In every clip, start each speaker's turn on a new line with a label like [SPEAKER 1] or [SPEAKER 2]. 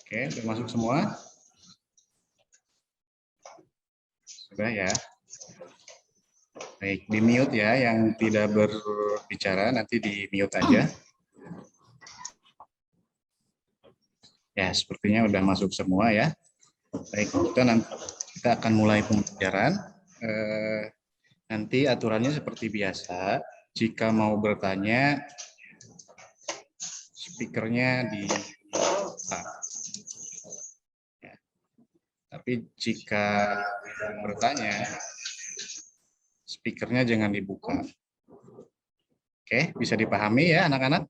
[SPEAKER 1] Oke, sudah masuk semua? Sudah ya. Baik, di mute ya, yang tidak berbicara nanti di mute aja. Ya, sepertinya udah masuk semua ya. Baik, kita akan mulai pembelajaran. Nanti aturannya seperti biasa. Jika mau bertanya, speakernya di ya. Tapi jika bertanya, speakernya jangan dibuka. Oke, bisa dipahami ya anak-anak?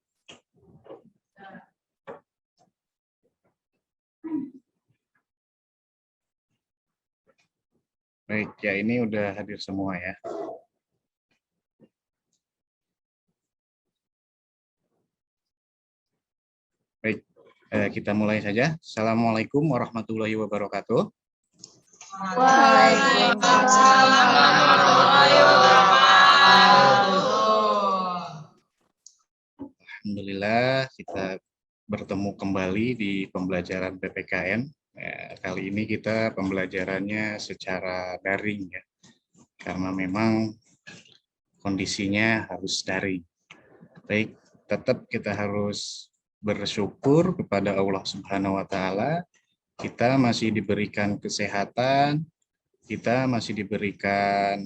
[SPEAKER 1] Baik, ya ini udah hadir semua ya. Baik, kita mulai saja. Assalamualaikum warahmatullahi wabarakatuh.
[SPEAKER 2] Waalaikumsalam warahmatullahi wabarakatuh.
[SPEAKER 1] Alhamdulillah kita bertemu kembali di pembelajaran PPKN. Kali ini kita pembelajarannya secara daring ya, karena memang kondisinya harus daring. Baik, tetap kita harus bersyukur kepada Allah Subhanahu wa Ta'ala. Kita masih diberikan kesehatan, kita masih diberikan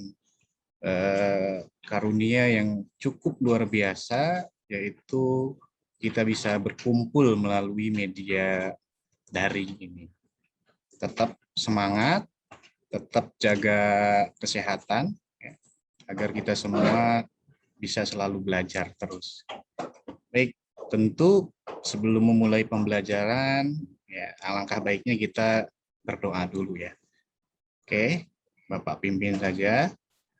[SPEAKER 1] karunia yang cukup luar biasa, yaitu kita bisa berkumpul melalui media daring ini. Tetap semangat, tetap jaga kesehatan, ya, agar kita semua bisa selalu belajar terus. Baik, tentu sebelum memulai pembelajaran, ya alangkah baiknya kita berdoa dulu ya. Oke, Bapak pimpin saja.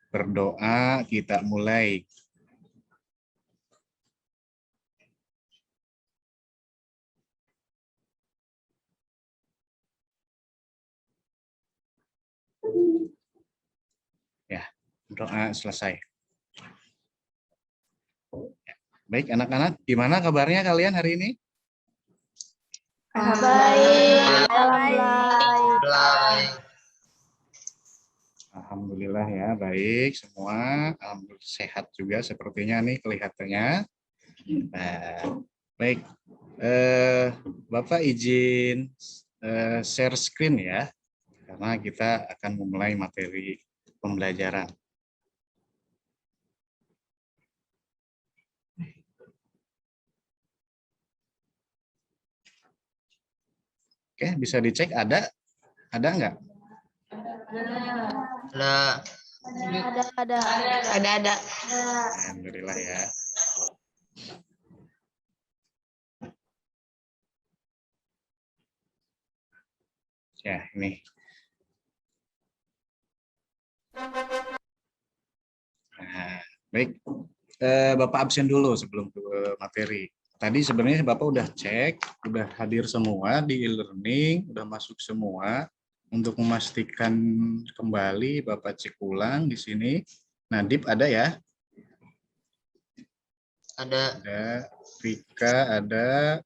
[SPEAKER 1] Berdoa, kita mulai. Ya, doa selesai. Baik, anak-anak, gimana kabarnya kalian hari ini?
[SPEAKER 2] Baik.
[SPEAKER 1] Alhamdulillah ya, baik semua. Alhamdulillah sehat juga sepertinya nih kelihatannya. Nah, baik, Bapak izin share screen ya, karena kita akan memulai materi pembelajaran. Oke, bisa dicek ada nggak?
[SPEAKER 2] Ada.
[SPEAKER 1] Alhamdulillah ya. Ya, ini. Nah, baik. Bapak absen dulu sebelum ke materi. Tadi sebenarnya Bapak udah cek, udah hadir semua di e-learning, udah masuk semua. Untuk memastikan kembali, Bapak cek ulang di sini. Nadib ada ya?
[SPEAKER 2] Ada.
[SPEAKER 1] Ada. Rika ada.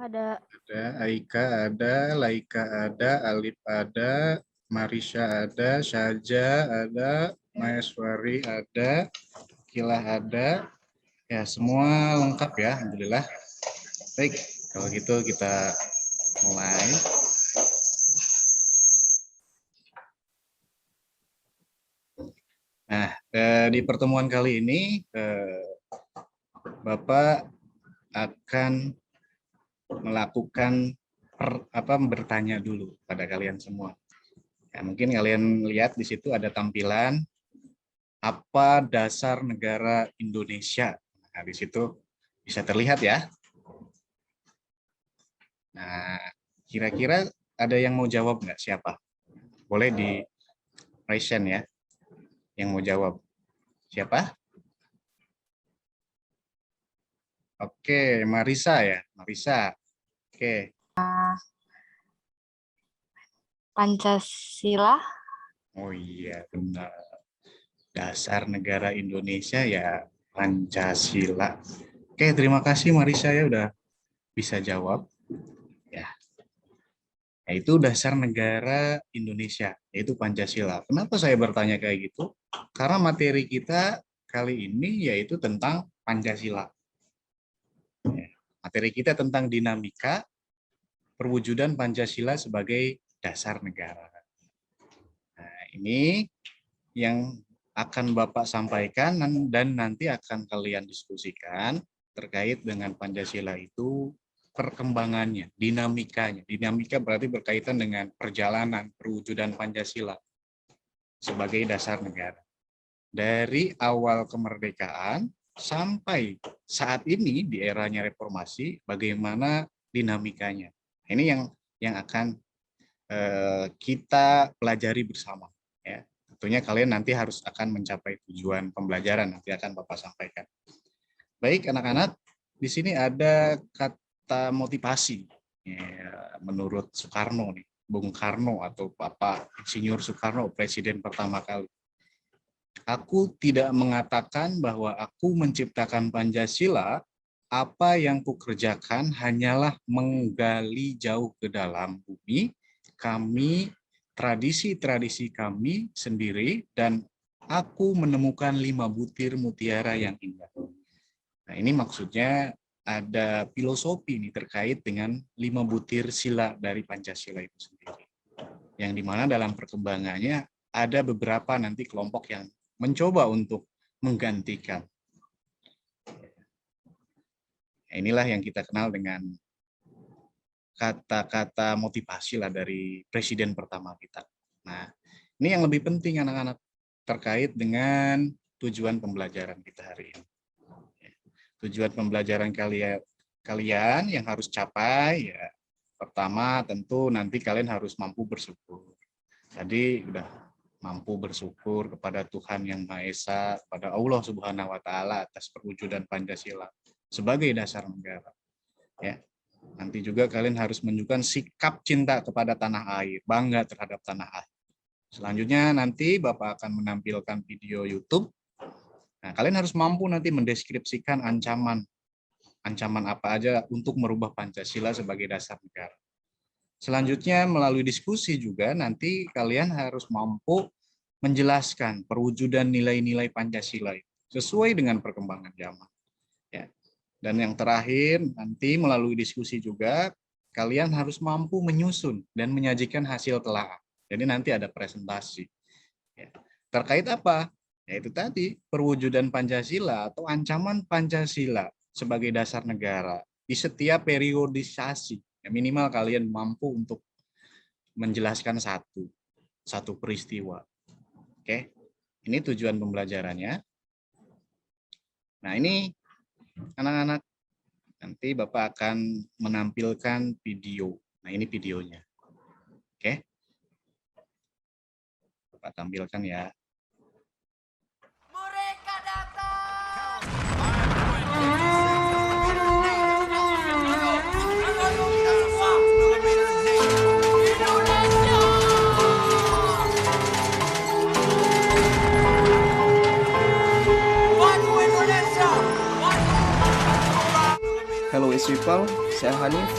[SPEAKER 3] Ada.
[SPEAKER 1] Ada. Aika ada. Laika ada. Alif ada. Marisha ada. Syaja ada. Maeswari ada. Kilah ada. Ya, semua lengkap ya, alhamdulillah. Baik, kalau gitu kita mulai. Nah, di pertemuan kali ini Bapak akan melakukan bertanya dulu pada kalian semua. Ya, mungkin kalian lihat di situ ada tampilan apa dasar negara Indonesia. Nah, di situ bisa terlihat ya. Nah, kira-kira ada yang mau jawab nggak? Siapa? Boleh di raise hand ya, yang mau jawab. Siapa? Oke, Marisa ya, Marisa. Oke.
[SPEAKER 3] Pancasila.
[SPEAKER 1] Oh iya, benar. Dasar negara Indonesia ya Pancasila. Oke, terima kasih Marisa ya udah bisa jawab. Ya. Yaitu dasar negara Indonesia, yaitu Pancasila. Kenapa saya bertanya kayak gitu? Karena materi kita kali ini yaitu tentang Pancasila. Ya. Materi kita tentang dinamika perwujudan Pancasila sebagai dasar negara. Nah, ini yang akan Bapak sampaikan dan nanti akan kalian diskusikan terkait dengan Pancasila itu perkembangannya, dinamikanya. Dinamika berarti berkaitan dengan perjalanan perwujudan Pancasila sebagai dasar negara. Dari awal kemerdekaan sampai saat ini di eranya reformasi, bagaimana dinamikanya. Ini yang akan kita pelajari bersama. Ya. Tentunya kalian nanti harus akan mencapai tujuan pembelajaran, nanti akan Bapak sampaikan. Baik anak-anak, di sini ada kata motivasi. Ya, menurut Soekarno nih, Bung Karno atau Bapak Insinyur Soekarno, Presiden pertama kali. Aku tidak mengatakan bahwa aku menciptakan Pancasila, apa yang kukerjakan hanyalah menggali jauh ke dalam bumi, kami, tradisi-tradisi kami sendiri, dan aku menemukan 5 butir mutiara yang indah. Nah, ini maksudnya ada filosofi nih terkait dengan 5 butir sila dari Pancasila itu sendiri. Yang dimana dalam perkembangannya ada beberapa nanti kelompok yang mencoba untuk menggantikan. Inilah yang kita kenal dengan kata-kata motivasi lah dari presiden pertama kita. Nah, ini yang lebih penting anak-anak terkait dengan tujuan pembelajaran kita hari ini. Tujuan pembelajaran kalian yang harus capai ya pertama tentu nanti kalian harus mampu bersyukur. Tadi udah mampu bersyukur kepada Tuhan Yang Maha Esa, kepada Allah Subhanahu wa taala atas perwujudan Pancasila sebagai dasar negara. Ya. Nanti juga kalian harus menunjukkan sikap cinta kepada tanah air, bangga terhadap tanah air. Selanjutnya nanti Bapak akan menampilkan video YouTube Nah, kalian harus mampu nanti mendeskripsikan ancaman apa aja untuk merubah Pancasila sebagai dasar negara. Selanjutnya melalui diskusi juga nanti kalian harus mampu menjelaskan perwujudan nilai-nilai Pancasila itu sesuai dengan perkembangan zaman. Ya. Dan yang terakhir nanti melalui diskusi juga kalian harus mampu menyusun dan menyajikan hasil telaah. Jadi nanti ada presentasi. Ya. Terkait apa? Yaitu tadi perwujudan Pancasila atau ancaman Pancasila sebagai dasar negara di setiap periodisasi. Ya, minimal kalian mampu untuk menjelaskan satu peristiwa. Oke, ini tujuan pembelajarannya. Nah, ini anak-anak, nanti Bapak akan menampilkan video. Nah, ini videonya. Oke, Bapak tampilkan ya.
[SPEAKER 3] Mereka datang. Maju Indonesia.
[SPEAKER 4] Hello people, saya Hanif.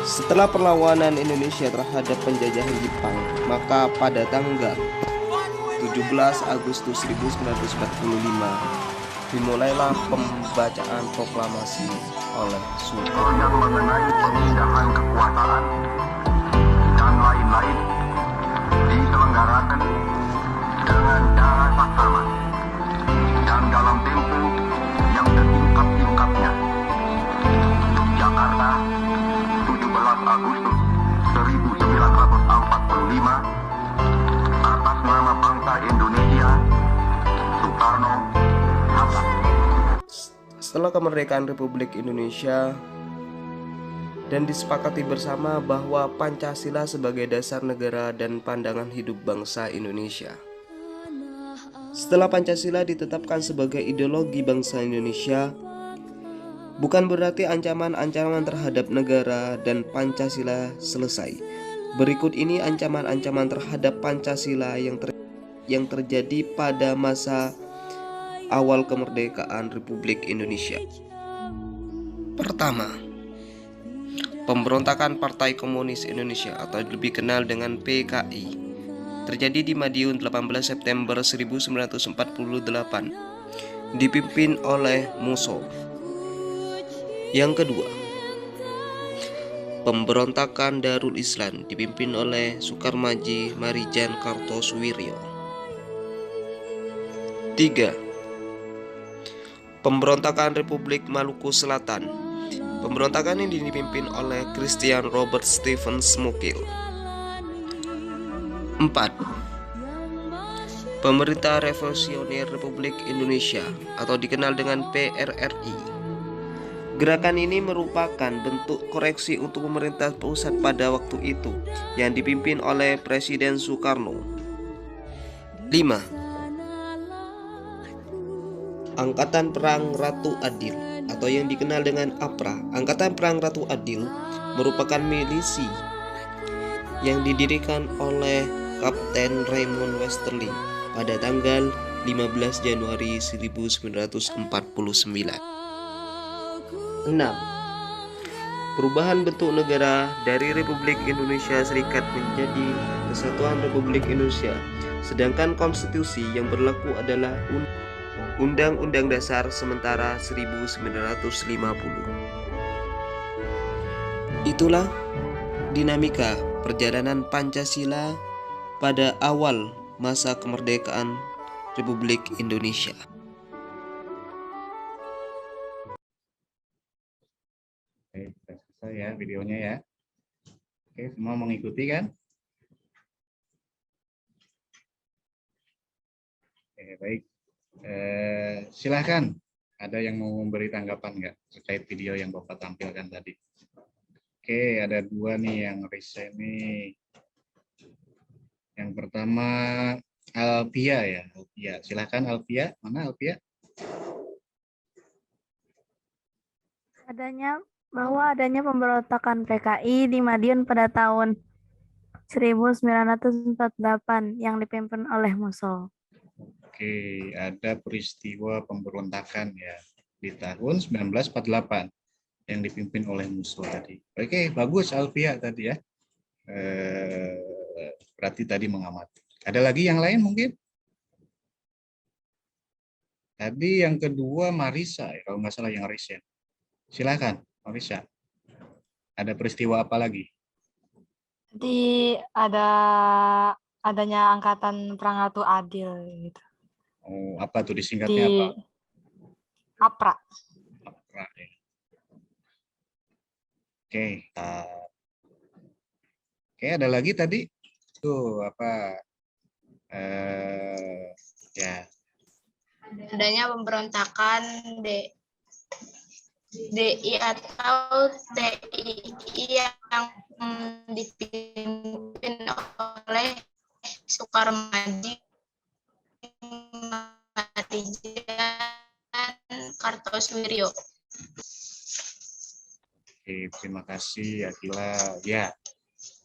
[SPEAKER 4] Setelah perlawanan Indonesia terhadap penjajahan Jepang, maka pada tanggal 17 Agustus 1945 dimulailah pembacaan proklamasi oleh Soekarno
[SPEAKER 5] yang mengenai pemindahan kekuasaan dan lain-lain diselenggarakan dengan cara saksama dan dalam tempo yang setingkat-tingkatnya. Jakarta, 17 Agustus 1945, atas nama bangsa Indonesia, Soekarno, Hatta.
[SPEAKER 4] Setelah kemerdekaan Republik Indonesia dan disepakati bersama bahwa Pancasila sebagai dasar negara dan pandangan hidup bangsa Indonesia. Setelah Pancasila ditetapkan sebagai ideologi bangsa Indonesia, bukan berarti ancaman-ancaman terhadap negara dan Pancasila selesai. Berikut ini ancaman-ancaman terhadap Pancasila yang terjadi pada masa awal kemerdekaan Republik Indonesia. Pertama, pemberontakan Partai Komunis Indonesia atau lebih kenal dengan PKI terjadi di Madiun 18 September 1948, dipimpin oleh Musso. Yang kedua, pemberontakan Darul Islam dipimpin oleh Sukarmaji Marijan Kartosuwiryo. 3. Pemberontakan Republik Maluku Selatan. Pemberontakan ini dipimpin oleh Christian Robert Stevens Mukil. 4. Pemerintah Revolusioner Republik Indonesia atau dikenal dengan PRRI. Gerakan ini merupakan bentuk koreksi untuk pemerintah pusat pada waktu itu yang dipimpin oleh Presiden Soekarno. 5. Angkatan Perang Ratu Adil atau yang dikenal dengan APRA. Angkatan Perang Ratu Adil merupakan milisi yang didirikan oleh Kapten Raymond Westerling pada tanggal 15 Januari 1949. 6. Perubahan bentuk negara dari Republik Indonesia Serikat menjadi Kesatuan Republik Indonesia, sedangkan konstitusi yang berlaku adalah Undang-Undang Dasar sementara 1950. Itulah dinamika perjalanan Pancasila pada awal masa kemerdekaan Republik Indonesia.
[SPEAKER 1] Oke, sudah selesai ya videonya ya. Oke, semua mengikuti kan? Oke, baik. Silahkan, ada yang mau memberi tanggapan nggak terkait video yang Bapak tampilkan tadi? Oke, ada dua nih yang resign nih. Yang pertama Alpia ya, Alpia. Silahkan Alpia, mana Alpia?
[SPEAKER 6] Adanya pemberontakan PKI di Madiun pada tahun 1948 yang dipimpin oleh Musso.
[SPEAKER 1] Oke, ada peristiwa pemberontakan ya di tahun 1948 yang dipimpin oleh Musso tadi. Oke, bagus Alfia tadi ya. Berarti tadi mengamati. Ada lagi yang lain mungkin? Tadi yang kedua Marisa, ya, kalau nggak salah yang recent. Silakan, Marisa. Ada peristiwa apa lagi?
[SPEAKER 7] Nanti adanya Angkatan Perang Ratu Adil gitu.
[SPEAKER 1] Oh, apa tuh
[SPEAKER 7] Di
[SPEAKER 1] disingkatnya apa?
[SPEAKER 7] APRA.
[SPEAKER 1] APRA, ya. Oke, oke, ada lagi tadi tuh apa? Ya,
[SPEAKER 2] Adanya pemberontakan DI atau TII yang dipimpin oleh Soekarno-Haji Kartosuwiryo.
[SPEAKER 1] oke, terima kasih Akila. Ya,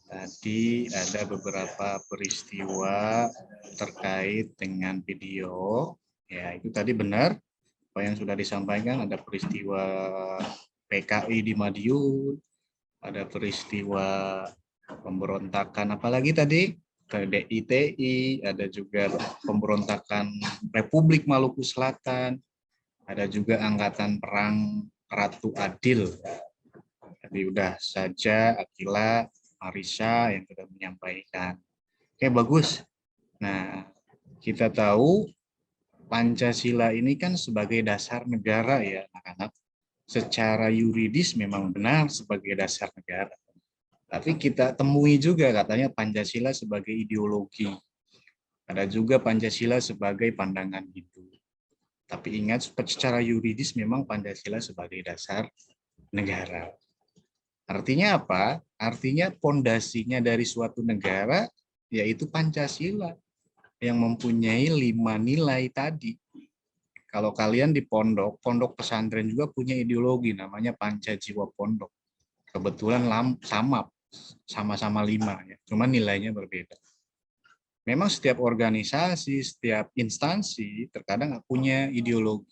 [SPEAKER 1] tadi ada beberapa peristiwa terkait dengan video. Ya, itu tadi benar apa yang sudah disampaikan. Ada peristiwa PKI di Madiun, ada peristiwa pemberontakan apalagi tadi ke DITI, ada juga pemberontakan Republik Maluku Selatan, ada juga Angkatan Perang Ratu Adil. Jadi udah saja Akila, Marisa yang sudah menyampaikan. Oke, bagus. Nah, kita tahu Pancasila ini kan sebagai dasar negara ya, anak-anak. Secara yuridis memang benar sebagai dasar negara. Tapi kita temui juga katanya Pancasila sebagai ideologi. Ada juga Pancasila sebagai pandangan hidup. Tapi ingat, secara yuridis memang Pancasila sebagai dasar negara. Artinya apa? Artinya pondasinya dari suatu negara yaitu Pancasila yang mempunyai 5 nilai tadi. Kalau kalian di pondok pesantren juga punya ideologi namanya Pancajiwa Pondok. Kebetulan sama-sama 5 ya, cuma nilainya berbeda. Memang setiap organisasi, setiap instansi terkadang punya ideologi.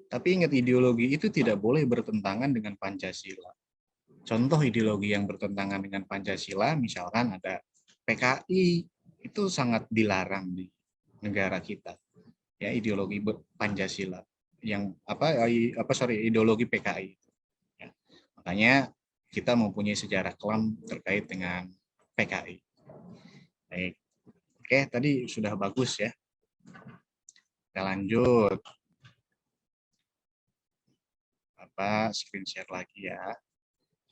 [SPEAKER 1] Tapi ingat, ideologi itu tidak boleh bertentangan dengan Pancasila. Contoh ideologi yang bertentangan dengan Pancasila, misalkan ada PKI, itu sangat dilarang di negara kita. Ya, ideologi Pancasila yang ideologi PKI. Ya. Makanya kita mempunyai sejarah kelam terkait dengan PKI. Baik. Oke, tadi sudah bagus ya. Kita lanjut. Screen share lagi ya.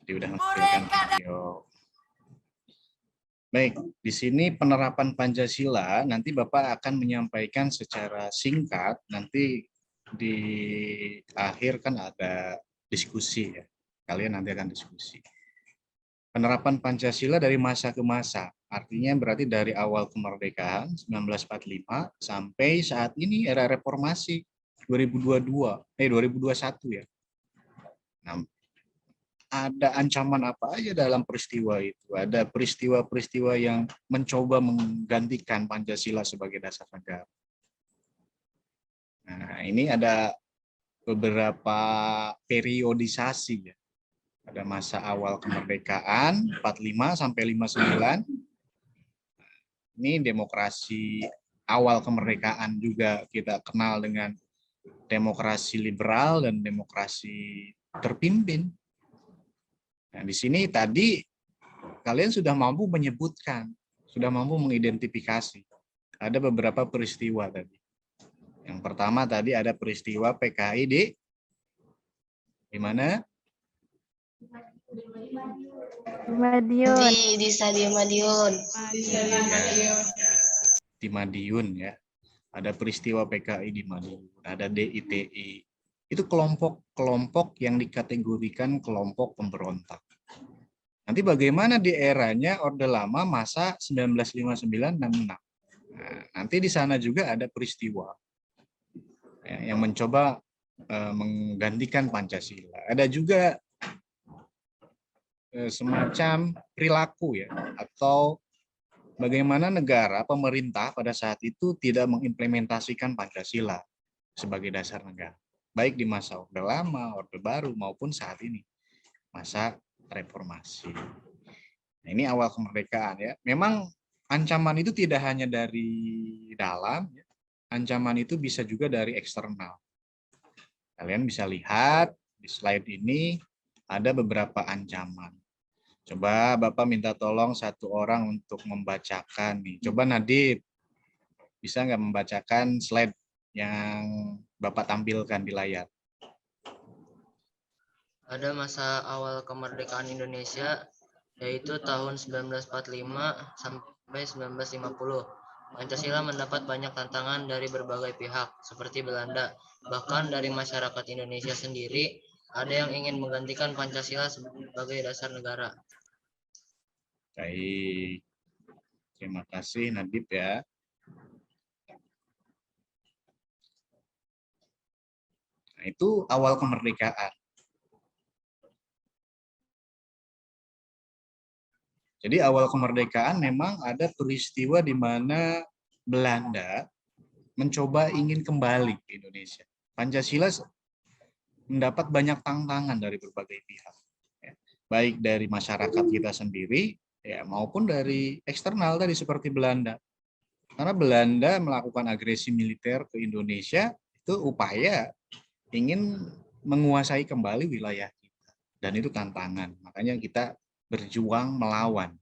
[SPEAKER 1] Jadi udah menampilkan video. Baik, di sini penerapan Pancasila, nanti Bapak akan menyampaikan secara singkat, nanti di akhir kan ada diskusi ya. Kalian nanti akan diskusi. Penerapan Pancasila dari masa ke masa, artinya berarti dari awal kemerdekaan 1945 sampai saat ini era reformasi 2021 ya. Nah, ada ancaman apa aja dalam peristiwa itu? Ada peristiwa-peristiwa yang mencoba menggantikan Pancasila sebagai dasar negara. Nah, ini ada beberapa periodisasi ya. Ada masa awal kemerdekaan 45 sampai 59. Ini demokrasi awal kemerdekaan juga kita kenal dengan demokrasi liberal dan demokrasi terpimpin. Nah, di sini tadi kalian sudah mampu menyebutkan, sudah mampu mengidentifikasi. Ada beberapa peristiwa tadi. Yang pertama tadi ada peristiwa PKI di mana?
[SPEAKER 6] Madiun.
[SPEAKER 2] Di Stadion Madiun.
[SPEAKER 1] Di Madiun ya. Ada peristiwa PKI di Madiun, ada DITI. Itu kelompok-kelompok yang dikategorikan kelompok pemberontak. Nanti bagaimana di eranya Orde Lama masa 1959-66. Nah, nanti di sana juga ada peristiwa ya, yang mencoba menggantikan Pancasila. Ada juga semacam perilaku ya, atau bagaimana negara, pemerintah pada saat itu tidak mengimplementasikan Pancasila sebagai dasar negara, baik di masa Orde Lama, Orde Baru, maupun saat ini, masa reformasi. Nah, ini awal kemerdekaan ya. Memang ancaman itu tidak hanya dari dalam, ya. Ancaman itu bisa juga dari eksternal. Kalian bisa lihat di slide ini ada beberapa ancaman. Coba Bapak minta tolong satu orang untuk membacakan nih. Coba Nadib, bisa nggak membacakan slide yang Bapak tampilkan di layar?
[SPEAKER 8] Pada masa awal kemerdekaan Indonesia, yaitu tahun 1945 sampai 1950. Pancasila mendapat banyak tantangan dari berbagai pihak, seperti Belanda. Bahkan dari masyarakat Indonesia sendiri, ada yang ingin menggantikan Pancasila sebagai dasar negara.
[SPEAKER 1] Baik, terima kasih Nadib ya. Nah, itu awal kemerdekaan. Jadi awal kemerdekaan memang ada peristiwa di mana Belanda mencoba ingin kembali ke Indonesia. Pancasila mendapat banyak tantangan dari berbagai pihak, ya. Baik dari masyarakat kita sendiri, ya, maupun dari eksternal tadi seperti Belanda. Karena Belanda melakukan agresi militer ke Indonesia, itu upaya ingin menguasai kembali wilayah kita. Dan itu tantangan. Makanya kita berjuang melawan,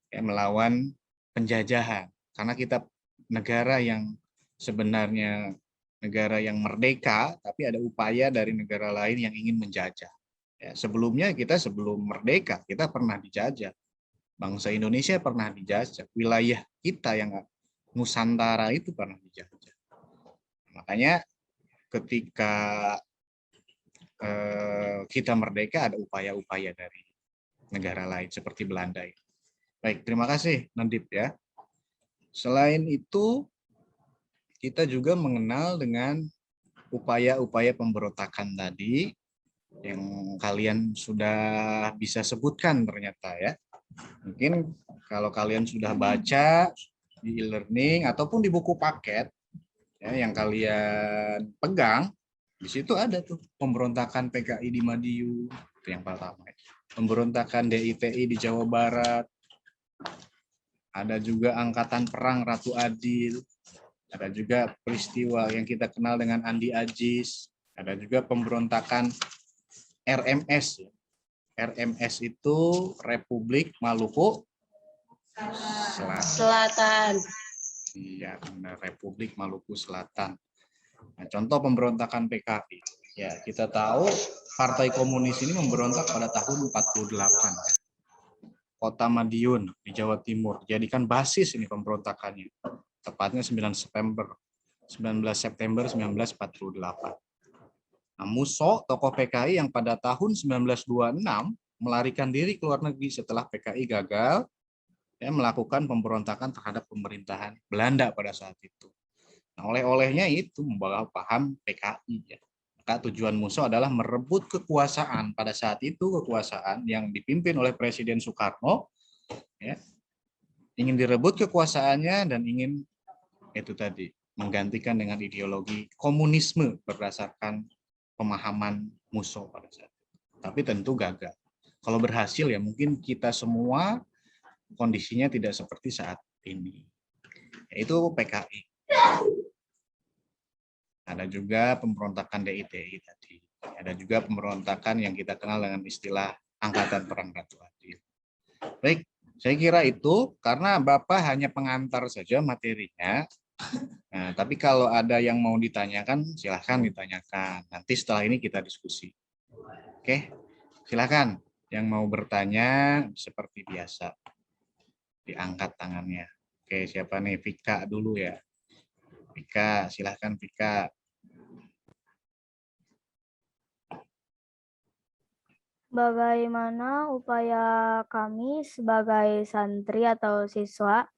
[SPEAKER 1] ya, melawan penjajahan. Karena kita negara yang sebenarnya negara yang merdeka, tapi ada upaya dari negara lain yang ingin menjajah. Ya, sebelumnya kita sebelum merdeka kita pernah dijajah. Bangsa Indonesia pernah dijajah. Wilayah kita yang Nusantara itu pernah dijajah. Makanya ketika kita merdeka ada upaya-upaya dari negara lain seperti Belanda. Baik, terima kasih Nadib ya. Selain itu, kita juga mengenal dengan upaya-upaya pemberontakan tadi yang kalian sudah bisa sebutkan ternyata ya. Mungkin kalau kalian sudah baca di e-learning ataupun di buku paket ya, yang kalian pegang, di situ ada tuh pemberontakan PKI di Madiun, itu yang pertama. Pemberontakan DITI di Jawa Barat, ada juga Angkatan Perang Ratu Adil, ada juga peristiwa yang kita kenal dengan Andi Ajis, ada juga pemberontakan RMS. RMS itu Republik Maluku
[SPEAKER 2] Selatan.
[SPEAKER 1] Iya, benar, Republik Maluku Selatan. Nah, contoh pemberontakan PKI. Ya, kita tahu Partai Komunis ini memberontak pada tahun 48. Kota Madiun di Jawa Timur dijadikan basis ini pemberontakannya. Tepatnya 19 September 1948. Nah, Musso, tokoh PKI yang pada tahun 1926 melarikan diri ke luar negeri setelah PKI gagal ya, melakukan pemberontakan terhadap pemerintahan Belanda pada saat itu. Nah, oleh-olehnya itu membawa paham PKI. Ya. Maka tujuan Musso adalah merebut kekuasaan pada saat itu, kekuasaan yang dipimpin oleh Presiden Soekarno, ya, ingin direbut kekuasaannya dan ingin itu tadi menggantikan dengan ideologi komunisme berdasarkan pemahaman Musso pada saat itu. Tapi tentu gagal. Kalau berhasil ya mungkin kita semua kondisinya tidak seperti saat ini. Yaitu PKI. Ada juga pemberontakan DITI tadi. Ada juga pemberontakan yang kita kenal dengan istilah Angkatan Perang Ratu Adil. Baik, saya kira itu karena Bapak hanya pengantar saja materinya. Nah, tapi kalau ada yang mau ditanyakan, silahkan ditanyakan. Nanti setelah ini kita diskusi. Oke, silahkan. Yang mau bertanya seperti biasa. Diangkat tangannya. Oke, siapa nih? Vika dulu ya. Vika, silahkan Vika.
[SPEAKER 6] Bagaimana upaya kami sebagai santri atau siswa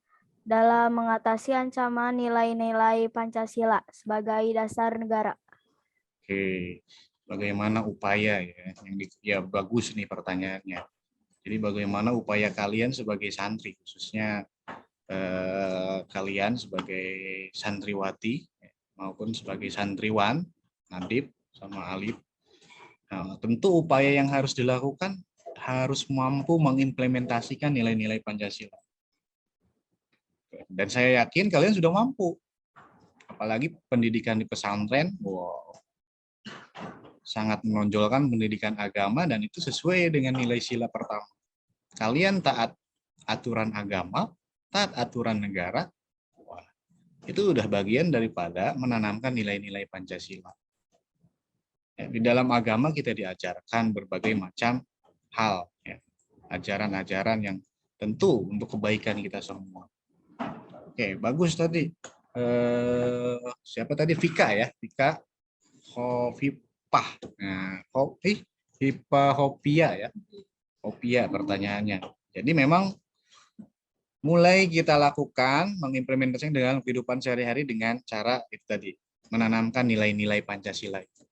[SPEAKER 6] dalam mengatasi ancaman nilai-nilai Pancasila sebagai dasar negara?
[SPEAKER 1] Oke, bagaimana upaya ya? Ya bagus nih pertanyaannya. Jadi bagaimana upaya kalian sebagai santri, khususnya kalian sebagai santriwati maupun sebagai santriwan, Nadib sama Alif. Nah, tentu upaya yang harus dilakukan harus mampu mengimplementasikan nilai-nilai Pancasila. Dan saya yakin kalian sudah mampu. Apalagi pendidikan di pesantren, wow, sangat menonjolkan pendidikan agama dan itu sesuai dengan nilai sila pertama. Kalian taat aturan agama, taat aturan negara, wah, itu udah bagian daripada menanamkan nilai-nilai Pancasila. Ya, di dalam agama kita diajarkan berbagai macam hal, ya, ajaran-ajaran yang tentu untuk kebaikan kita semua. Oke, bagus tadi. Siapa tadi? Vika ya, Vika Hovipah. Nah, Hopia ya, Hopia pertanyaannya. Jadi memang mulai kita lakukan mengimplementasikan dengan kehidupan sehari-hari dengan cara itu tadi, menanamkan nilai-nilai Pancasila itu.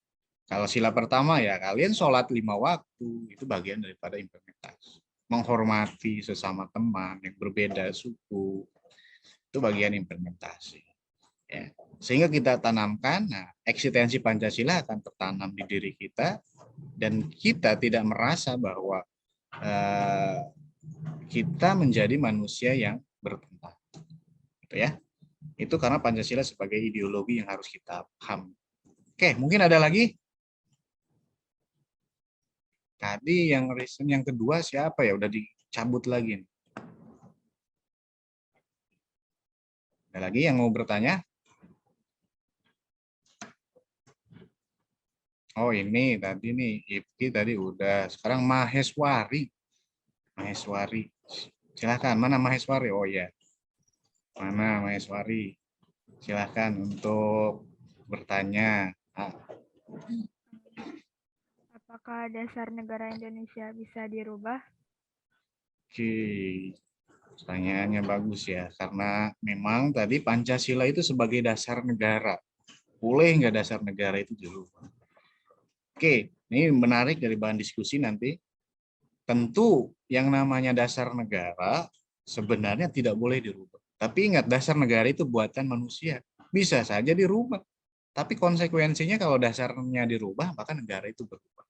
[SPEAKER 1] Kalau sila pertama ya kalian sholat 5 waktu, itu bagian daripada implementasi. Menghormati sesama teman yang berbeda suku, itu bagian implementasi. Ya. Sehingga kita tanamkan, nah, eksistensi Pancasila akan tertanam di diri kita dan kita tidak merasa bahwa kita menjadi manusia yang bertentangan. Gitu ya. Itu karena Pancasila sebagai ideologi yang harus kita paham. Oke, mungkin ada lagi? Tadi yang reason yang kedua siapa ya? Udah dicabut lagi. Ada lagi yang mau bertanya? Oh ini tadi nih, Ifki tadi udah. Sekarang Maheswari. Maheswari. Silahkan, mana Maheswari? Oh ya. Mana Maheswari? Silahkan untuk bertanya.
[SPEAKER 6] Apakah dasar negara Indonesia bisa dirubah?
[SPEAKER 1] Oke, pertanyaannya bagus ya. Karena memang tadi Pancasila itu sebagai dasar negara. Boleh nggak dasar negara itu dirubah? Oke, ini menarik dari bahan diskusi nanti. Tentu yang namanya dasar negara sebenarnya tidak boleh dirubah. Tapi ingat, dasar negara itu buatan manusia. Bisa saja dirubah. Tapi konsekuensinya kalau dasarnya dirubah, maka negara itu berubah.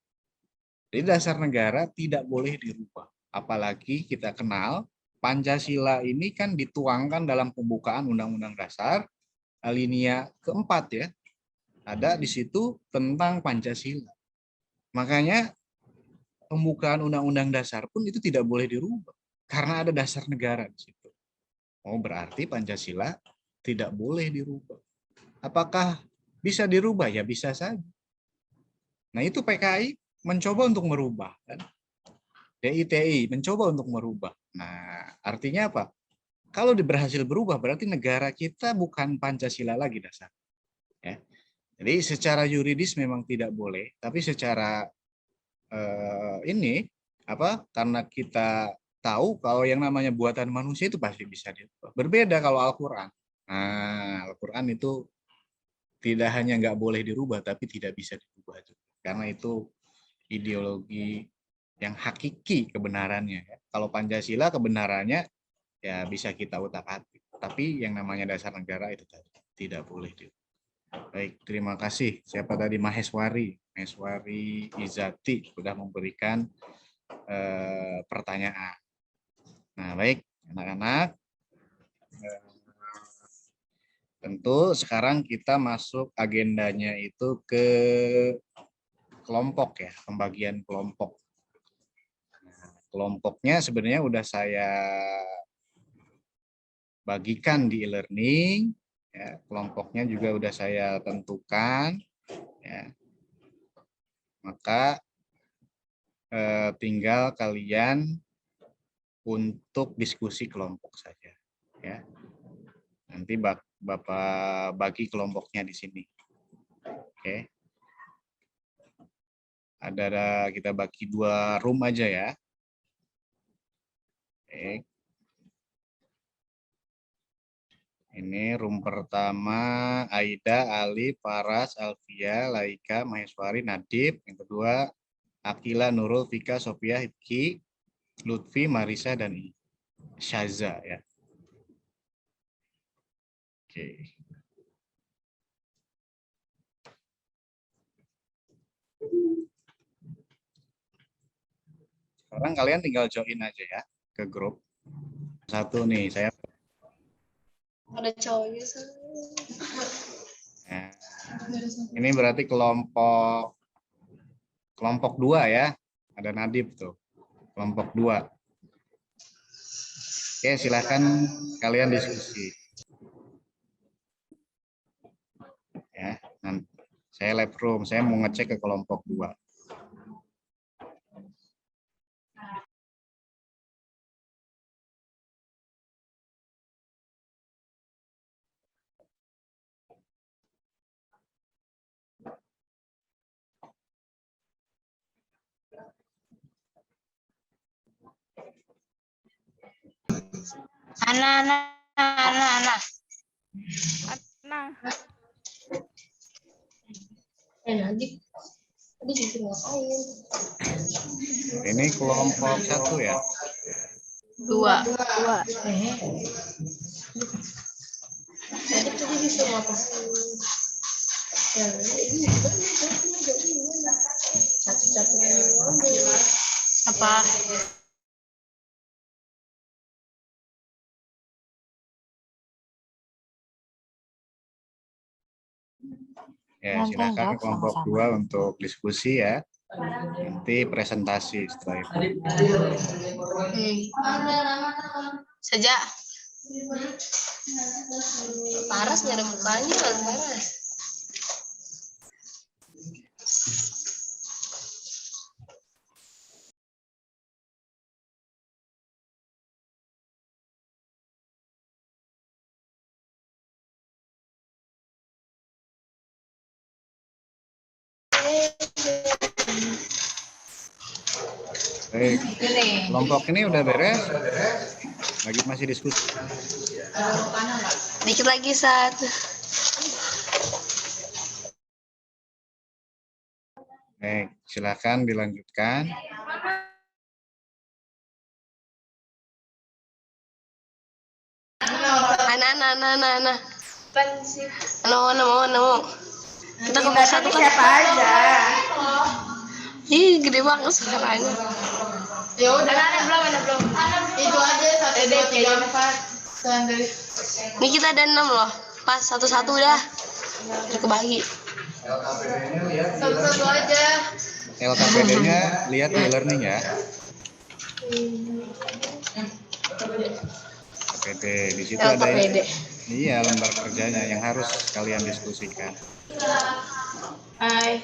[SPEAKER 1] Jadi dasar negara tidak boleh dirubah. Apalagi kita kenal Pancasila ini kan dituangkan dalam pembukaan Undang-Undang Dasar alinea keempat ya. Ada di situ tentang Pancasila. Makanya pembukaan Undang-Undang Dasar pun itu tidak boleh dirubah karena ada dasar negara di situ. Oh, berarti Pancasila tidak boleh dirubah. Apakah bisa dirubah? Ya bisa saja. Nah, itu PKI mencoba untuk merubah. Kan? DITI mencoba untuk merubah. Nah, artinya apa? Kalau berhasil berubah, berarti negara kita bukan Pancasila lagi dasar. Ya. Jadi secara yuridis memang tidak boleh, tapi secara karena kita tahu kalau yang namanya buatan manusia itu pasti bisa dirubah. Berbeda kalau Al-Quran. Nah, Al-Quran itu tidak hanya nggak boleh dirubah, tapi tidak bisa dirubah juga. Karena itu ideologi yang hakiki kebenarannya. Kalau Pancasila kebenarannya ya bisa kita utak-atik. Tapi yang namanya dasar negara itu tidak boleh dirubah. Baik, terima kasih. Siapa tadi? Maheswari Izati sudah memberikan pertanyaan. Nah, baik, anak-anak. Tentu sekarang kita masuk agendanya itu ke kelompok ya, pembagian kelompok. Nah, kelompoknya sebenarnya udah saya bagikan di e-learning. Ya, kelompoknya juga udah saya tentukan. Ya. Maka tinggal kalian untuk diskusi kelompok saja. Ya. Nanti Bapak bagi kelompoknya di sini. Oke. Kita bagi 2 room aja ya. Oke. Ini room pertama Aida, Ali, Faras, Alfia, Laika, Maheswari, Nadib. Yang kedua Akila, Nurul, Vika, Sophia, Hipki, Lutfi, Marisa, dan Syaza ya. Oke. Sekarang kalian tinggal join aja ya ke grup. Satu nih, saya.
[SPEAKER 2] Ada cowoknya.
[SPEAKER 1] Nah, ini berarti kelompok 2 ya. Ada Nadib tuh. Kelompok 2. Oke, silakan kalian diskusi. Ya, nanti saya live room, saya mau ngecek ke kelompok 2.
[SPEAKER 2] Anak. Nadib. Tadi juga ngapain?
[SPEAKER 1] Ini kelompok 1 ya.
[SPEAKER 2] 2.
[SPEAKER 9] Nadib tadi bisa ngapain? Ya, ini satu-satu
[SPEAKER 2] Apa?
[SPEAKER 1] Ya,
[SPEAKER 7] Nanti
[SPEAKER 1] silakan
[SPEAKER 7] jawab
[SPEAKER 1] kelompok
[SPEAKER 7] sama-sama.
[SPEAKER 1] 2 untuk diskusi ya. Nanti presentasi setelah itu.
[SPEAKER 2] Saja. Paras nggak ada mukanya, Paras.
[SPEAKER 1] Baik, kelompok ini udah beres? Lagi masih diskusi?
[SPEAKER 2] Dikit lagi, Sat.
[SPEAKER 1] Baik, silakan dilanjutkan.
[SPEAKER 2] Anak. Mau. Kita kelompok 1 kan? Siapa aja? Ih, gede banget suaranya.
[SPEAKER 9] Ya udah, belum. Itu aja 1, 2, 3, 4.
[SPEAKER 2] Ini kita ada 6 loh. Pas satu-satu dah. Udah kebagi.
[SPEAKER 9] Satu-satu aja.
[SPEAKER 1] LKPD-nya lihat di learning ya. LKPD, di situ ada
[SPEAKER 2] LKPD.
[SPEAKER 1] iya lembar kerjanya yang harus kalian diskusikan.
[SPEAKER 9] Hai.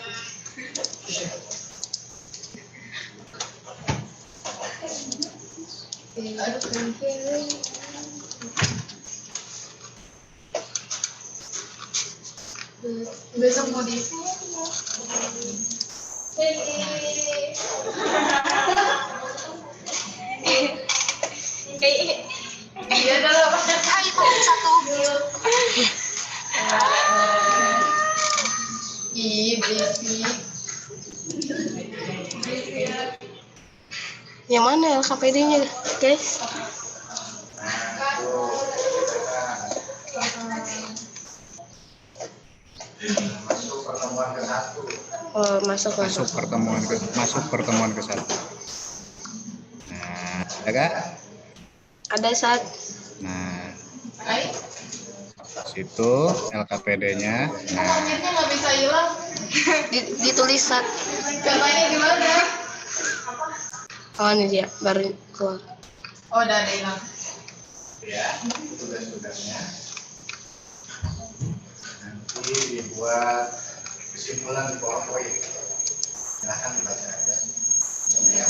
[SPEAKER 9] Besok mau di iya dulu
[SPEAKER 2] Satu.
[SPEAKER 9] berisik.
[SPEAKER 2] Yang mana LKPD-nya, guys? Oh, masuk.
[SPEAKER 1] Masuk pertemuan ke 1. Nah, ada kah?
[SPEAKER 2] Ada, Sat.
[SPEAKER 1] Nah, situ LKPD-nya. Nah,
[SPEAKER 9] Monyetnya nggak bisa hilang.
[SPEAKER 2] Ditulis, Sat.
[SPEAKER 9] Caranya gimana?
[SPEAKER 2] Oh, ini dia baru keluar.
[SPEAKER 9] Oh, udah ada hilang.
[SPEAKER 1] ya, tugas-tugasnya. Nanti dibuat kesimpulan di PowerPoint. Silahkan dibaca aja. Ya,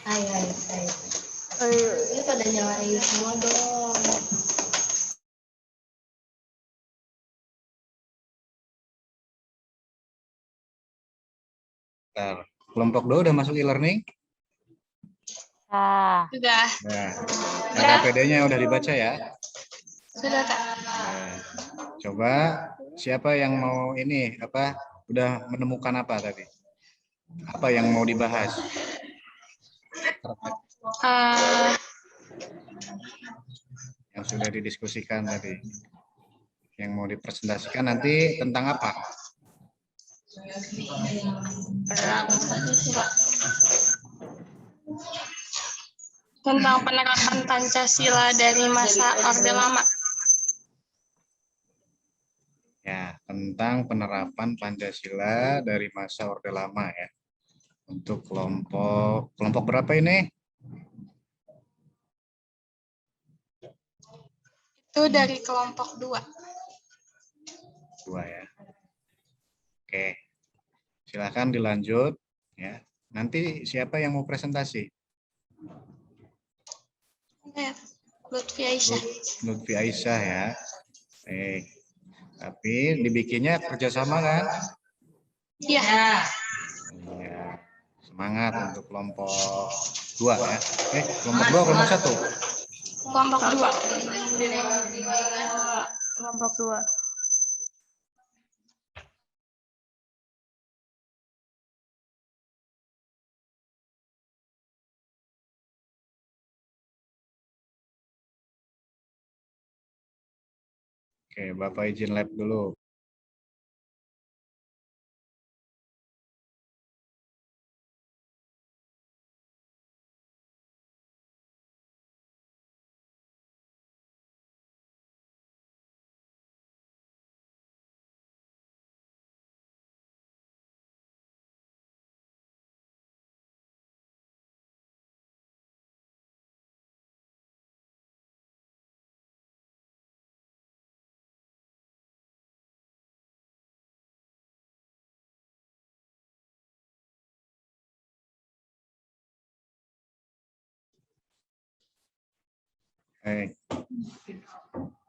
[SPEAKER 9] Ayo. Ini pada nyalain semua dong.
[SPEAKER 1] Bentar. Kelompok 2 udah masuk e-learning?
[SPEAKER 2] Sudah.
[SPEAKER 1] Nah, ada PD-nya udah dibaca ya?
[SPEAKER 2] Sudah, Kak.
[SPEAKER 1] Nah, coba siapa yang mau ini udah menemukan apa tadi? Apa yang mau dibahas? Yang sudah didiskusikan tadi. Yang mau dipresentasikan nanti tentang apa?
[SPEAKER 2] Tentang penerapan Pancasila dari masa Orde Lama.
[SPEAKER 1] Ya, tentang penerapan Pancasila dari masa Orde Lama ya. Untuk kelompok berapa ini?
[SPEAKER 2] Itu dari kelompok 2.
[SPEAKER 1] 2 ya. Oke. Silakan dilanjut ya. Nanti siapa yang mau presentasi?
[SPEAKER 2] Lutfi Aisyah.
[SPEAKER 1] Lutfi Aisyah ya. Tapi dibikinnya kerjasama kan?
[SPEAKER 2] Iya.
[SPEAKER 1] Ya. Semangat untuk kelompok 2 ya. Kelompok 2, kelompok 1?
[SPEAKER 2] Kelompok 2.
[SPEAKER 6] Kelompok 2.
[SPEAKER 1] Oke, Bapak izin lab dulu.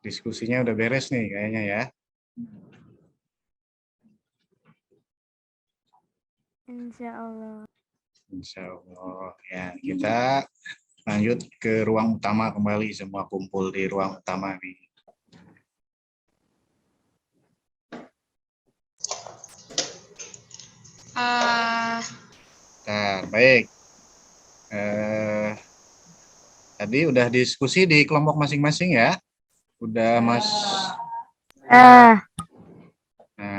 [SPEAKER 1] Diskusinya udah beres nih kayaknya ya.
[SPEAKER 6] Insya Allah.
[SPEAKER 1] Insya Allah. Ya, kita lanjut ke ruang utama kembali, semua kumpul di ruang utama nih. Nah, baik. Tadi udah diskusi di kelompok masing-masing ya? Udah Mas? Nah,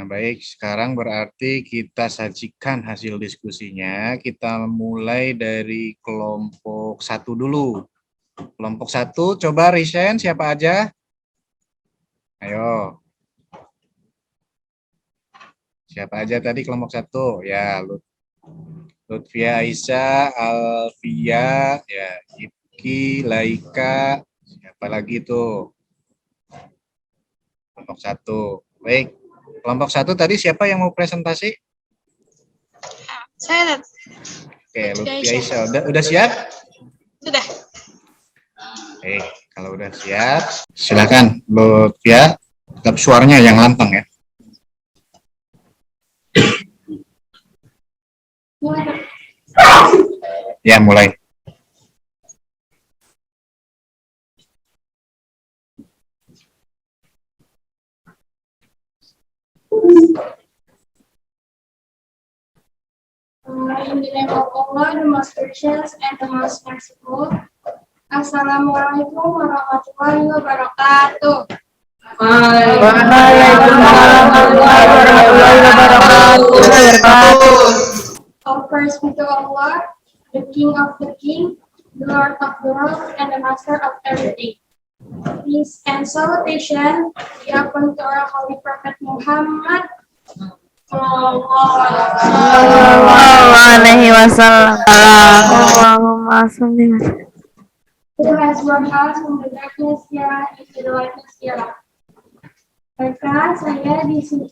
[SPEAKER 1] baik. Sekarang berarti kita sajikan hasil diskusinya. Kita mulai dari kelompok 1 dulu. Kelompok 1, coba resign siapa aja? Ayo. Siapa aja tadi kelompok 1? Ya, Lutfia Aisyah, Alfia, ya, Ipki, Laika, siapa lagi tuh? Kelompok 1. Baik. Kelompok 1 tadi siapa yang mau presentasi?
[SPEAKER 2] Saya.
[SPEAKER 1] Oke, Lutfia Aisyah. Udah siap?
[SPEAKER 2] Sudah.
[SPEAKER 1] Kalau udah siap, silakan Lutfia. Tetap suaranya yang lantang ya. Ya, mulai.
[SPEAKER 9] In the name of Allah, the most gracious and the most merciful. Assalamualaikum warahmatullahi wabarakatuh.
[SPEAKER 6] Waalaikumsalam warahmatullahi wabarakatuh.
[SPEAKER 9] All praise be to Allah, the King of the King, the Lord of the world, and the Master of everything. Peace and salutation be upon to our Holy Prophet Muhammad.
[SPEAKER 6] Sallallahu alaihi wasallam. Allahumma sholli.
[SPEAKER 9] Who has brought us from the darkness here into the lightness here. Maka saya di sini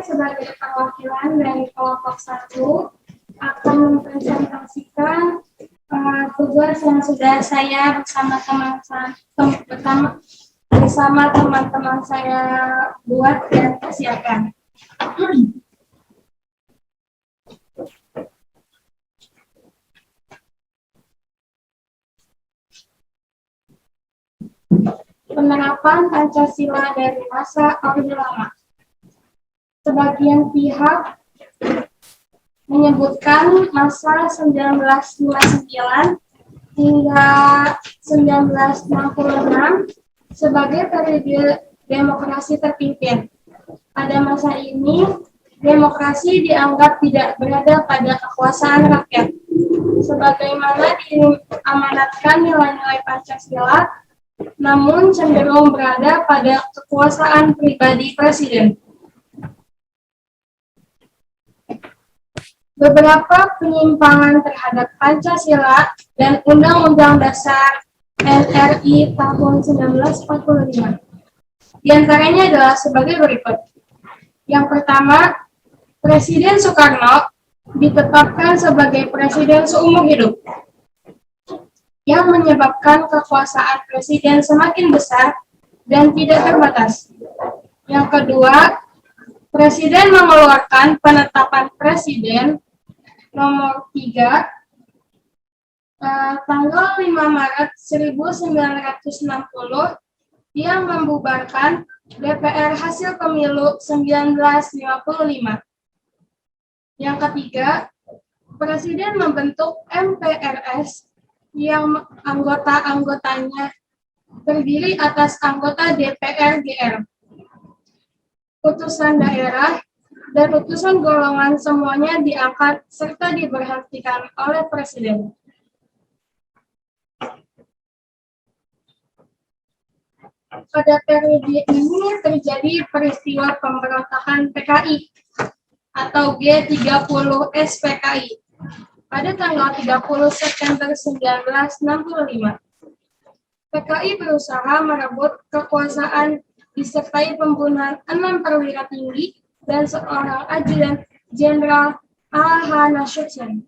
[SPEAKER 9] sebagai perwakilan dari kelompok 1 akan mempresentasikan tugas yang sudah saya bersama teman-teman saya buat dan persiapkan. Penerapan Pancasila dari masa Orde Lama. Sebagian pihak menyebutkan masa 1959 hingga 1966 sebagai periode demokrasi terpimpin. Pada masa ini, demokrasi dianggap tidak berada pada kekuasaan rakyat. Sebagaimana diamanatkan nilai-nilai Pancasila, namun cenderung berada pada kekuasaan pribadi presiden. Beberapa penyimpangan terhadap Pancasila dan Undang-Undang Dasar NRI tahun 1945. Di antaranya adalah sebagai berikut. Yang pertama, Presiden Soekarno ditetapkan sebagai presiden seumur hidup, yang menyebabkan kekuasaan presiden semakin besar dan tidak terbatas. Yang kedua, Presiden mengeluarkan penetapan Presiden nomor 3 tanggal 5 Maret 1960 yang membubarkan DPR hasil pemilu 1955. Yang ketiga, Presiden membentuk MPRS yang anggota-anggotanya terdiri atas anggota DPR GR, utusan daerah, dan utusan golongan semuanya diangkat serta diberhentikan oleh Presiden. Pada periode ini terjadi peristiwa pemberontakan PKI atau G30 SPKI pada tanggal 30 September 1965. PKI berusaha merebut kekuasaan disertai pembunuhan 6 perwira tinggi dan seorang ajudan Jenderal A.H. Nasution.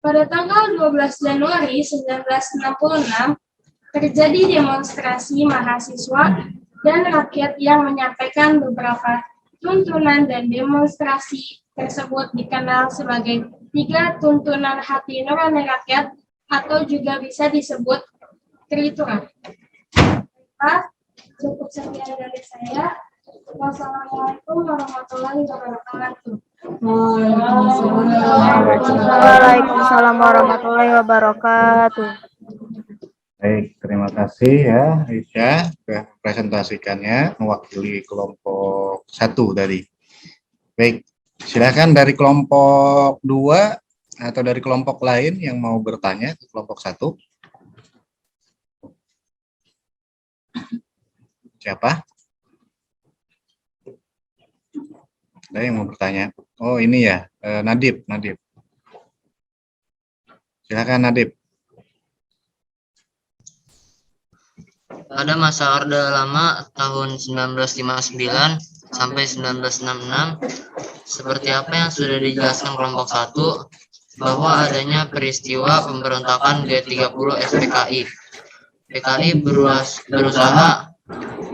[SPEAKER 9] Pada tanggal 12 Januari 1966, terjadi demonstrasi mahasiswa dan rakyat yang menyampaikan beberapa tuntunan, dan demonstrasi tersebut dikenal sebagai 3 tuntunan hati nurani rakyat atau juga bisa disebut Trituran. Cukup sekian dari saya. Wassalamualaikum warahmatullahi wabarakatuh.
[SPEAKER 6] Waalaikumsalam warahmatullahi wabarakatuh.
[SPEAKER 1] Baik, terima kasih ya Aisyah sudah presentasikannya mewakili kelompok 1 tadi. Baik, silakan dari kelompok 2 atau dari kelompok lain yang mau bertanya ke kelompok 1. Siapa? Ada yang mau bertanya? Oh ini ya, Nadib. Silakan Nadib.
[SPEAKER 8] Pada masa Orde Lama tahun 1959 sampai 1966, seperti apa yang sudah dijelaskan kelompok 1, bahwa adanya peristiwa pemberontakan G30 SPKI. PKI berusaha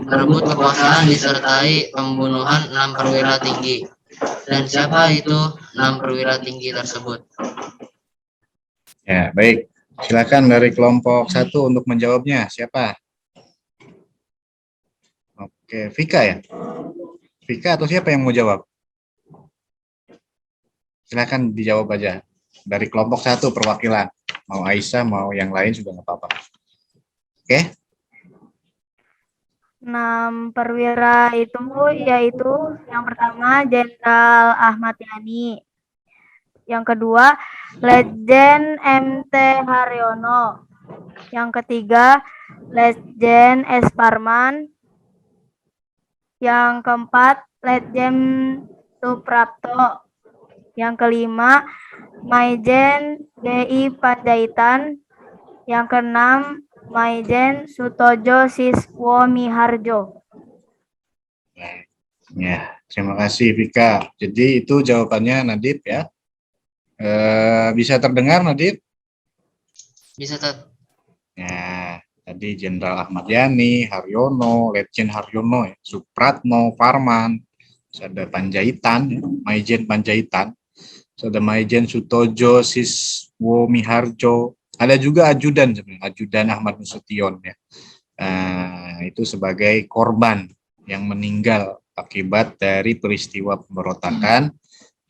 [SPEAKER 8] merebut kekuasaan disertai pembunuhan 6 perwira tinggi. Dan siapa itu 6 perwira tinggi tersebut?
[SPEAKER 1] Ya, baik. Silakan dari kelompok 1 untuk menjawabnya. Siapa? Oke, Vika ya? Vika atau siapa yang mau jawab? Silakan dijawab aja. Dari kelompok 1 perwakilan. Mau Aisyah, mau yang lain juga nggak apa-apa. Oke?
[SPEAKER 6] 6 perwira itu yaitu yang pertama Jenderal Ahmad Yani, yang kedua Letjen MT Haryono, yang ketiga Letjen S. Parman, yang keempat Letjen Suprapto, yang kelima Maijen D.I. Panjaitan, yang keenam Maijen Sutojo Siswo Miharjo.
[SPEAKER 1] Ya, terima kasih Vika. Jadi itu jawabannya Nadib ya. Bisa terdengar, Nadib?
[SPEAKER 8] Bisa, Tat.
[SPEAKER 1] Ya, tadi Jenderal Ahmad Yani, Haryono, Letjen Haryono, ya, Supratno, Parman, terus ada Panjaitan, ya, Maijen Panjaitan, terus ada Maijen Sutojo, Siswo Miharjo, ada juga ajudan sebenarnya, ajudan Ahmad Nasution, ya. Itu sebagai korban yang meninggal akibat dari peristiwa pemberontakan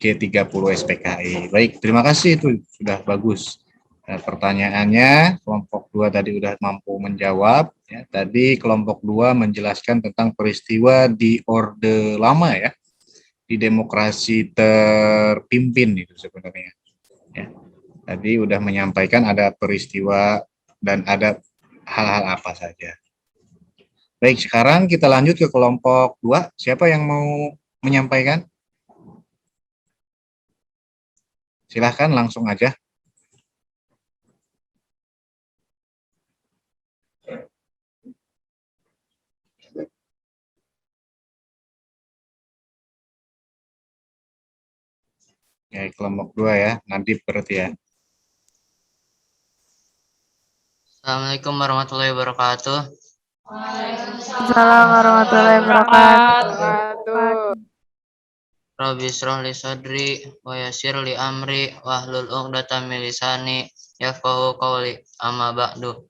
[SPEAKER 1] G30 SPKI. Baik, terima kasih, itu sudah bagus. Pertanyaannya, kelompok 2 tadi sudah mampu menjawab. Ya, tadi kelompok 2 menjelaskan tentang peristiwa di Orde Lama, ya, di demokrasi terpimpin itu sebenarnya. Ya, tadi sudah menyampaikan ada peristiwa dan ada hal-hal apa saja. Baik, sekarang kita lanjut ke kelompok 2. Siapa yang mau menyampaikan? Silahkan langsung aja. Ya, kelompok 2 ya, Nadib berarti ya.
[SPEAKER 8] Assalamualaikum warahmatullahi wabarakatuh.
[SPEAKER 6] Assalamualaikum warahmatullahi wabarakatuh.
[SPEAKER 8] Rabbi shrah li sadri wa yassir li amri wahlul 'uqdatam min lisani yafqahu qawli. Amma ba'du.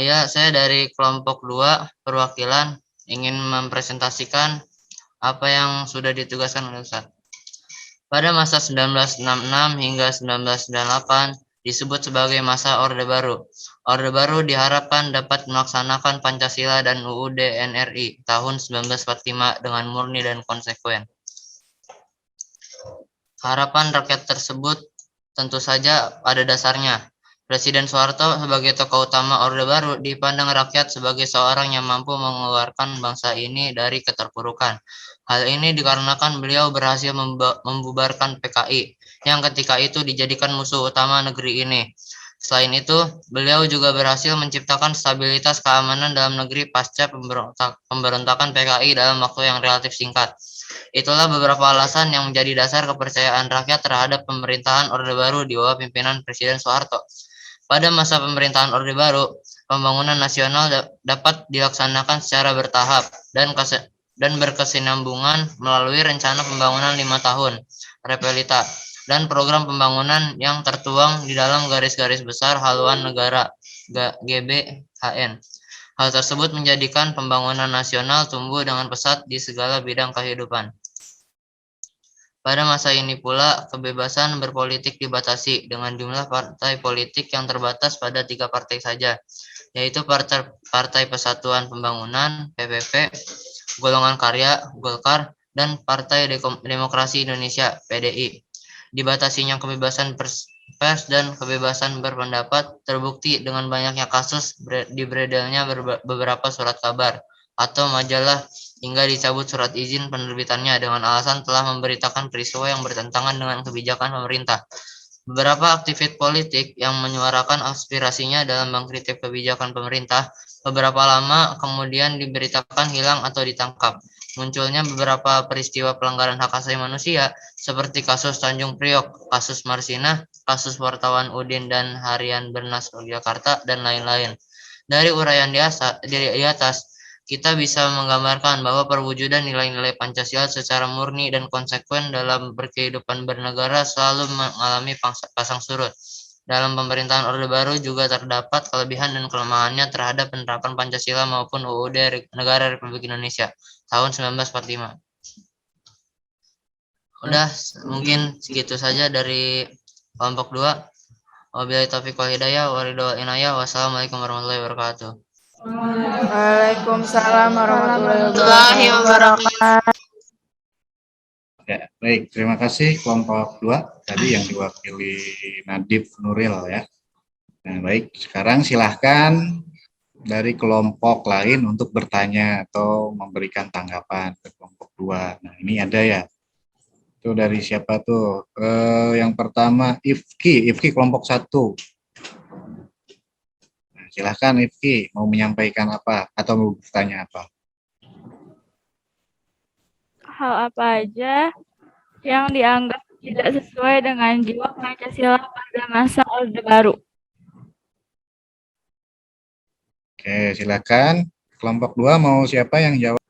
[SPEAKER 8] Ya, saya dari kelompok 2 perwakilan ingin mempresentasikan apa yang sudah ditugaskan oleh Ustaz. Pada masa 1966 hingga 1998 disebut sebagai masa Orde Baru. Orde Baru diharapkan dapat melaksanakan Pancasila dan UUD NRI tahun 1945 dengan murni dan konsekuen. Harapan rakyat tersebut tentu saja pada dasarnya. Presiden Soeharto sebagai tokoh utama Orde Baru dipandang rakyat sebagai seorang yang mampu mengeluarkan bangsa ini dari keterpurukan. Hal ini dikarenakan beliau berhasil membubarkan PKI yang ketika itu dijadikan musuh utama negeri ini. Selain itu, beliau juga berhasil menciptakan stabilitas keamanan dalam negeri pasca pemberontakan PKI dalam waktu yang relatif singkat. Itulah beberapa alasan yang menjadi dasar kepercayaan rakyat terhadap pemerintahan Orde Baru di bawah pimpinan Presiden Soeharto. Pada masa pemerintahan Orde Baru, pembangunan nasional dapat dilaksanakan secara bertahap dan berkesinambungan melalui rencana pembangunan 5 tahun, Repelita, dan program pembangunan yang tertuang di dalam garis-garis besar haluan negara GBHN. Hal tersebut menjadikan pembangunan nasional tumbuh dengan pesat di segala bidang kehidupan. Pada masa ini pula, kebebasan berpolitik dibatasi dengan jumlah partai politik yang terbatas pada 3 partai saja, yaitu Partai Persatuan Pembangunan (PPP), Golongan Karya (Golkar), dan Partai Demokrasi Indonesia (PDI). Dibatasinya kebebasan pers dan kebebasan berpendapat terbukti dengan banyaknya kasus diberedelnya beberapa surat kabar atau majalah hingga dicabut surat izin penerbitannya dengan alasan telah memberitakan peristiwa yang bertentangan dengan kebijakan pemerintah. Beberapa aktivis politik yang menyuarakan aspirasinya dalam mengkritik kebijakan pemerintah beberapa lama kemudian diberitakan hilang atau ditangkap. Munculnya beberapa peristiwa pelanggaran hak asasi manusia seperti kasus Tanjung Priok, kasus Marsinah, kasus wartawan Udin dan Harian Bernas Yogyakarta, dan lain-lain. Dari uraian di atas, kita bisa menggambarkan bahwa perwujudan nilai-nilai Pancasila secara murni dan konsekuen dalam berkehidupan bernegara selalu mengalami pasang surut. Dalam pemerintahan Orde Baru juga terdapat kelebihan dan kelemahannya terhadap penerapan Pancasila maupun UUD Negara Republik Indonesia tahun 1945. Udah, mungkin segitu saja dari kelompok 2. Wabillahi taufiq wal hidayah, waridho wal inayah, wassalamualaikum warahmatullahi wabarakatuh.
[SPEAKER 6] Waalaikumsalam warahmatullahi wabarakatuh.
[SPEAKER 1] Ya, baik, terima kasih kelompok 2 tadi yang diwakili Nadib Nuril ya. Nah, baik, sekarang silahkan dari kelompok lain untuk bertanya atau memberikan tanggapan ke kelompok 2. Nah, ini ada ya. Itu dari siapa tuh? Yang pertama Ifki kelompok 1. Nah, silahkan Ifki, mau menyampaikan apa atau mau bertanya apa?
[SPEAKER 10] Hal apa aja yang dianggap
[SPEAKER 6] tidak sesuai dengan jiwa Pancasila pada masa Orde Baru.
[SPEAKER 1] Oke, silakan. Kelompok 2 mau siapa yang jawab?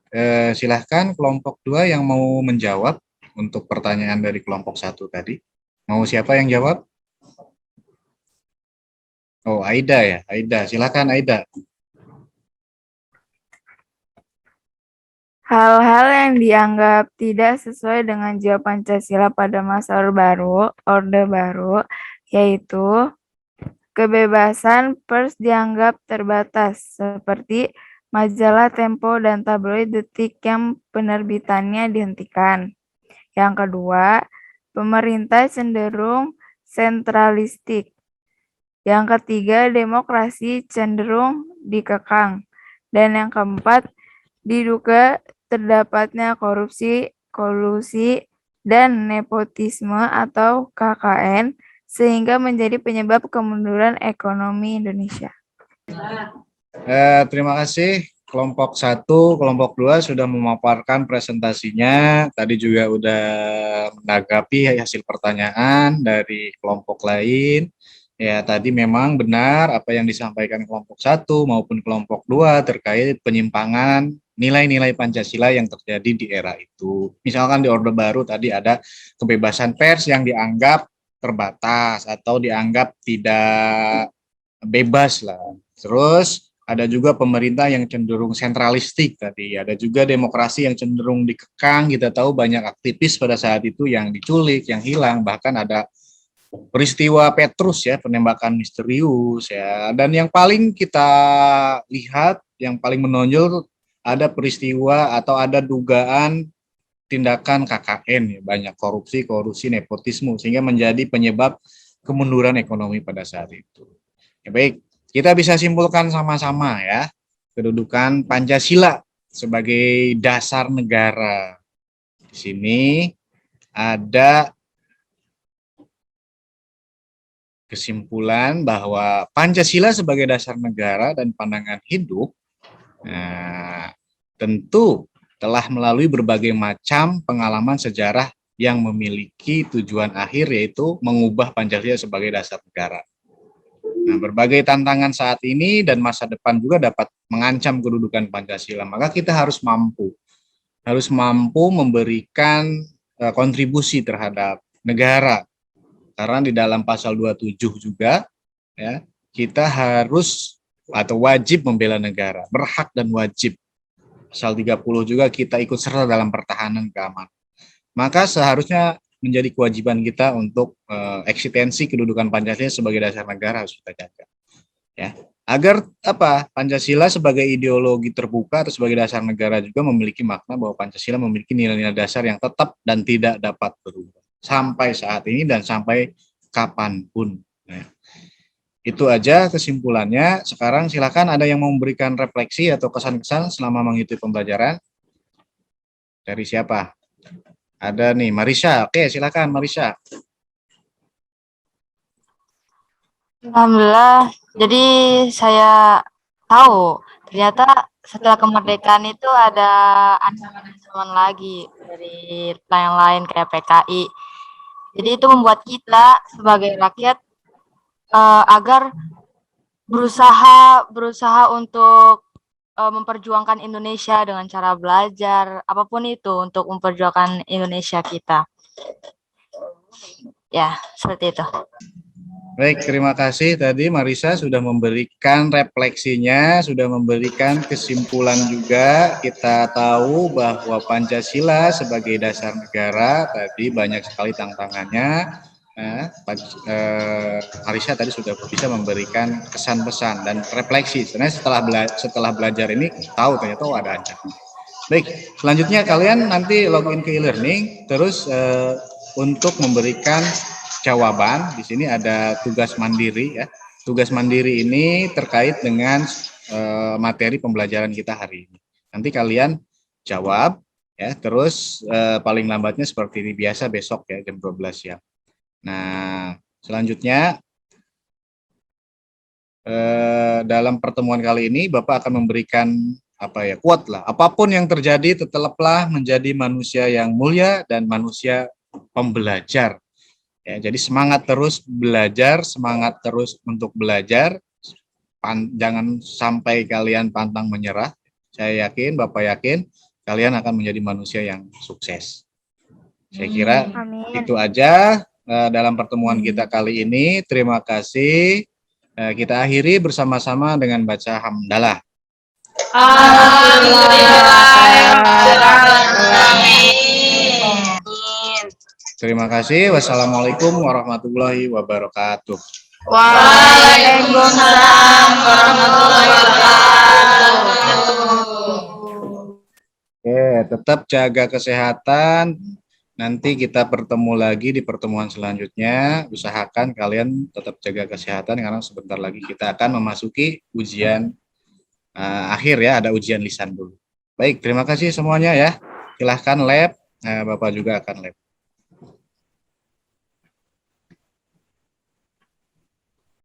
[SPEAKER 1] Silahkan kelompok 2 yang mau menjawab untuk pertanyaan dari kelompok 1 tadi. Mau siapa yang jawab? Oh, Aida ya. Aida, silakan Aida.
[SPEAKER 6] Hal-hal yang dianggap tidak sesuai dengan jiwa Pancasila pada masa Orde Baru, yaitu kebebasan pers dianggap terbatas, seperti majalah Tempo dan tabloid Detik yang penerbitannya dihentikan. Yang kedua, pemerintah cenderung sentralistik. Yang ketiga, demokrasi cenderung dikekang. Dan yang keempat, diduga terdapatnya korupsi, kolusi, dan nepotisme atau KKN, sehingga menjadi penyebab kemunduran ekonomi Indonesia.
[SPEAKER 1] Terima kasih kelompok 1, kelompok 2 sudah memaparkan presentasinya. Tadi juga udah menanggapi hasil pertanyaan dari kelompok lain. Ya, tadi memang benar apa yang disampaikan kelompok 1 maupun kelompok 2 terkait penyimpangan nilai-nilai Pancasila yang terjadi di era itu. Misalkan di Orde Baru tadi ada kebebasan pers yang dianggap terbatas atau dianggap tidak bebas lah. Terus ada juga pemerintah yang cenderung sentralistik tadi, ada juga demokrasi yang cenderung dikekang. Kita tahu banyak aktivis pada saat itu yang diculik, yang hilang, bahkan ada peristiwa Petrus ya, penembakan misterius ya. Dan yang paling kita lihat, yang paling menonjol ada peristiwa atau ada dugaan tindakan KKN ya, banyak korupsi, nepotisme sehingga menjadi penyebab kemunduran ekonomi pada saat itu. Ya, baik, kita bisa simpulkan sama-sama ya, kedudukan Pancasila sebagai dasar negara. Di sini ada kesimpulan bahwa Pancasila sebagai dasar negara dan pandangan hidup tentu telah melalui berbagai macam pengalaman sejarah yang memiliki tujuan akhir yaitu mengubah Pancasila sebagai dasar negara. Nah, berbagai tantangan saat ini dan masa depan juga dapat mengancam kedudukan Pancasila. Maka kita harus mampu memberikan kontribusi terhadap negara. Karena di dalam pasal 27 juga ya, kita harus atau wajib membela negara, berhak dan wajib. Pasal 30 juga kita ikut serta dalam pertahanan keamanan. Maka seharusnya menjadi kewajiban kita untuk eksistensi kedudukan Pancasila sebagai dasar negara harus kita jaga. Ya, agar Pancasila sebagai ideologi terbuka atau sebagai dasar negara juga memiliki makna bahwa Pancasila memiliki nilai-nilai dasar yang tetap dan tidak dapat berubah sampai saat ini dan sampai kapanpun. Nah, itu aja kesimpulannya. Sekarang silakan ada yang mau memberikan refleksi atau kesan-kesan selama mengikuti pembelajaran. Dari siapa? Ada nih, Marisa. Oke, silakan Marisa.
[SPEAKER 7] Alhamdulillah, jadi saya tahu ternyata setelah kemerdekaan itu ada ancaman lagi dari yang lain kayak PKI. Jadi itu membuat kita sebagai rakyat agar berusaha untuk memperjuangkan Indonesia dengan cara belajar apapun itu untuk memperjuangkan Indonesia kita. Ya, seperti itu.
[SPEAKER 1] Baik, terima kasih tadi Marisa sudah memberikan refleksinya, sudah memberikan kesimpulan juga. Kita tahu bahwa Pancasila sebagai dasar negara tadi banyak sekali tantangannya. Marisa tadi sudah bisa memberikan kesan-pesan dan refleksi. Sebenarnya setelah belajar ini tahu ternyata ada ancaman. Baik, selanjutnya kalian nanti login ke e-learning, terus untuk memberikan jawaban. Di sini ada tugas mandiri ya. Tugas mandiri ini terkait dengan materi pembelajaran kita hari ini. Nanti kalian jawab ya, terus paling lambatnya seperti ini biasa besok ya jam 12 siang. Nah, selanjutnya dalam pertemuan kali ini Bapak akan memberikan quote lah. Apapun yang terjadi tetaplah menjadi manusia yang mulia dan manusia pembelajar. Ya, jadi semangat terus belajar, semangat terus untuk belajar. Jangan sampai kalian pantang menyerah. Saya yakin, Bapak yakin, kalian akan menjadi manusia yang sukses. Saya kira
[SPEAKER 6] Amin.
[SPEAKER 1] itu aja dalam pertemuan kita kali ini. Terima kasih. Kita akhiri bersama-sama dengan baca hamdalah. Terima kasih. Wassalamualaikum warahmatullahi wabarakatuh.
[SPEAKER 2] Waalaikumsalam warahmatullahi wabarakatuh.
[SPEAKER 1] Oke, tetap jaga kesehatan. Nanti kita bertemu lagi di pertemuan selanjutnya. Usahakan kalian tetap jaga kesehatan karena sebentar lagi kita akan memasuki ujian akhir ya, ada ujian lisan dulu. Baik, terima kasih semuanya ya. Silahkan lab, Bapak juga akan lab.